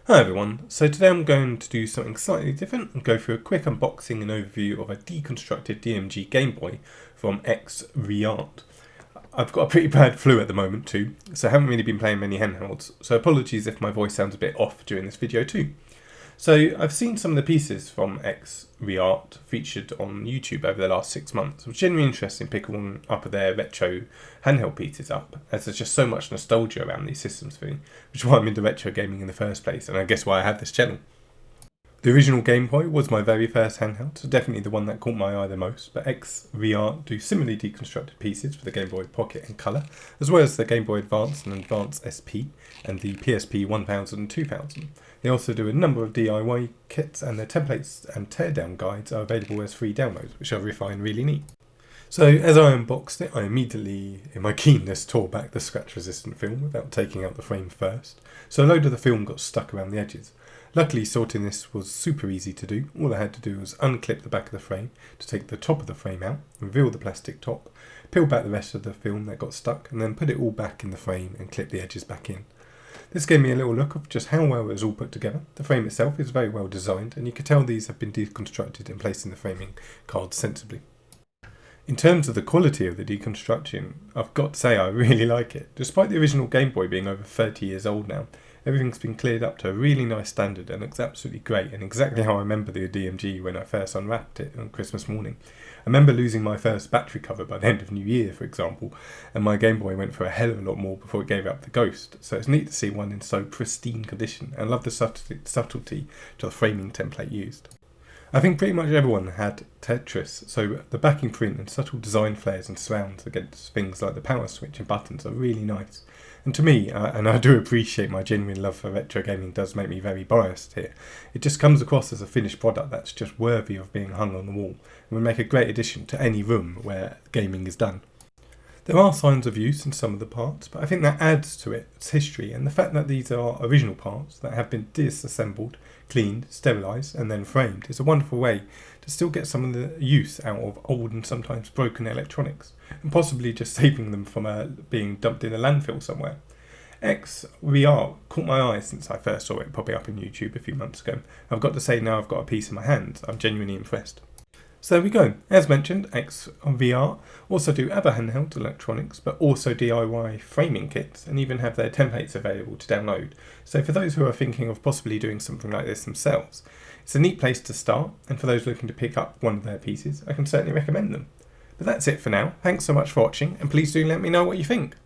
Hi everyone, so today I'm going to do something slightly different and go through a quick unboxing and overview of a deconstructed DMG Gameboy from Xreart. I've got a pretty bad flu at the moment too, so I haven't really been playing many handhelds, so apologies if my voice sounds a bit off during this video too. So I've seen some of the pieces from Xreart featured on YouTube over the last 6 months. I was genuinely interested in picking one up of their retro handheld pieces up, as there's just so much nostalgia around these systems for me, which is why I'm into retro gaming in the first place, and I guess why I have this channel. The original Game Boy was my very first handheld, so definitely the one that caught my eye the most, but Xreart do similarly deconstructed pieces for the Game Boy Pocket and Colour, as well as the Game Boy Advance and Advance SP, and the PSP 1000 and 2000. They also do a number of DIY kits, and their templates and teardown guides are available as free downloads, which I find really neat. So as I unboxed it, I immediately, in my keenness, tore back the scratch-resistant film without taking out the frame first, so a load of the film got stuck around the edges. Luckily, sorting this was super easy to do. All I had to do was unclip the back of the frame to take the top of the frame out, reveal the plastic top, peel back the rest of the film that got stuck, and then put it all back in the frame and clip the edges back in. This gave me a little look of just how well it was all put together. The frame itself is very well designed, and you can tell these have been deconstructed and placed in the framing card sensibly. In terms of the quality of the deconstruction, I've got to say I really like it. Despite the original Game Boy being over 30 years old now, everything's been cleared up to a really nice standard and looks absolutely great, and exactly how I remember the DMG when I first unwrapped it on Christmas morning. I remember losing my first battery cover by the end of New Year, for example, and my Game Boy went for a hell of a lot more before it gave up the ghost, so it's neat to see one in so pristine condition, and I love the subtlety to the framing template used. I think pretty much everyone had Tetris, so the backing print and subtle design flares and surrounds against things like the power switch and buttons are really nice. And to me, and I do appreciate my genuine love for retro gaming does make me very biased here, it just comes across as a finished product that's just worthy of being hung on the wall and would make a great addition to any room where gaming is done. There are signs of use in some of the parts, but I think that adds to its history, and the fact that these are original parts that have been disassembled, cleaned, sterilised and then framed is a wonderful way to still get some of the use out of old and sometimes broken electronics, and possibly just saving them from being dumped in a landfill somewhere. Xreart caught my eye since I first saw it popping up on YouTube a few months ago. I've got to say, now I've got a piece in my hands, I'm genuinely impressed. So there we go. As mentioned, Xreart also do other handheld electronics, but also DIY framing kits, and even have their templates available to download. So for those who are thinking of possibly doing something like this themselves, it's a neat place to start, and for those looking to pick up one of their pieces, I can certainly recommend them. But that's it for now. Thanks so much for watching, and please do let me know what you think.